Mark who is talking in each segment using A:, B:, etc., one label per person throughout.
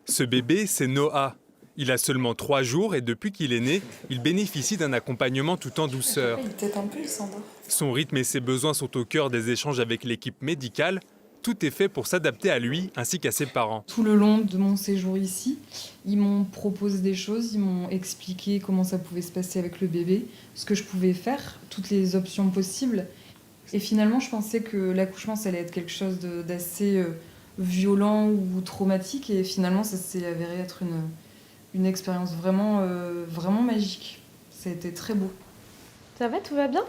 A: Ce bébé, c'est Noah. Il a seulement 3 jours et depuis qu'il est né, il bénéficie d'un accompagnement tout en douceur.
B: Il tète un peu, il s'endort.
A: Son rythme et ses besoins sont au cœur des échanges avec l'équipe médicale. Tout est fait pour s'adapter à lui ainsi qu'à ses parents.
B: Tout le long de mon séjour ici, ils m'ont proposé des choses, ils m'ont expliqué comment ça pouvait se passer avec le bébé, ce que je pouvais faire, toutes les options possibles. Et finalement, je pensais que l'accouchement, ça allait être quelque chose d'assez violent ou traumatique. Et finalement, ça s'est avéré être une expérience vraiment, vraiment magique. Ça a été très beau.
C: Ça va, tout va bien?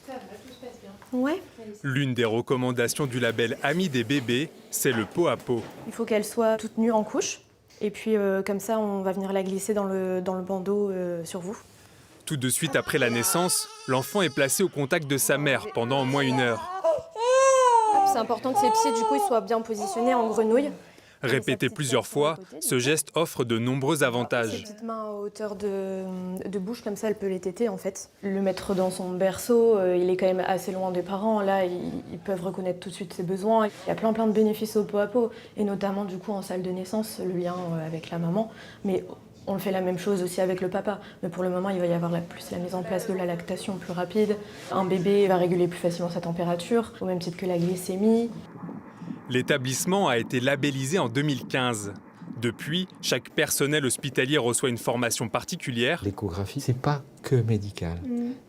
D: Ça va, tout se passe bien.
C: Ouais.
A: L'une des recommandations du label Amis des bébés, c'est le pot à pot.
C: Il faut qu'elle soit toute nue en couche. Et puis comme ça, on va venir la glisser dans le bandeau sur vous.
A: Tout de suite après la naissance, l'enfant est placé au contact de sa mère pendant au moins 1 heure.
C: C'est important que ses pieds, du coup, ils soient bien positionnés en grenouille.
A: Répété plusieurs fois, ce geste offre de nombreux
C: Ses
A: avantages.
C: petites mains à hauteur de bouche, comme ça, elle peut les téter, en fait. Le mettre dans son berceau, il est quand même assez loin des parents. Là, ils peuvent reconnaître tout de suite ses besoins. Il y a plein de bénéfices au pot à pot, et notamment, du coup, en salle de naissance, le lien avec la maman. Mais on le fait la même chose aussi avec le papa. Mais pour le moment, il va y avoir plus la mise en place de la lactation plus rapide. Un bébé va réguler plus facilement sa température, au même titre que la glycémie.
A: L'établissement a été labellisé en 2015. Depuis, chaque personnel hospitalier reçoit une formation particulière.
E: L'échographie, c'est pas que médical,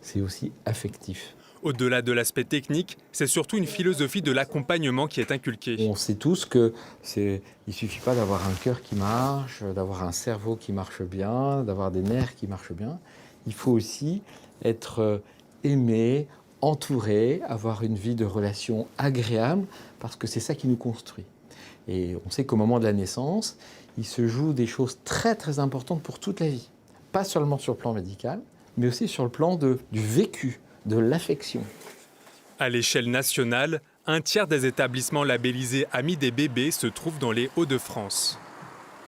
E: c'est aussi affectif.
A: Au-delà de l'aspect technique, c'est surtout une philosophie de l'accompagnement qui est inculquée.
E: On sait tous que il suffit pas d'avoir un cœur qui marche, d'avoir un cerveau qui marche bien, d'avoir des nerfs qui marchent bien. Il faut aussi être aimé, entouré, avoir une vie de relation agréable, parce que c'est ça qui nous construit. Et on sait qu'au moment de la naissance, il se joue des choses très importantes pour toute la vie. Pas seulement sur le plan médical, mais aussi sur le plan du vécu, de l'affection.
A: À l'échelle nationale, 1/3 des établissements labellisés Amis des bébés se trouvent dans les Hauts-de-France.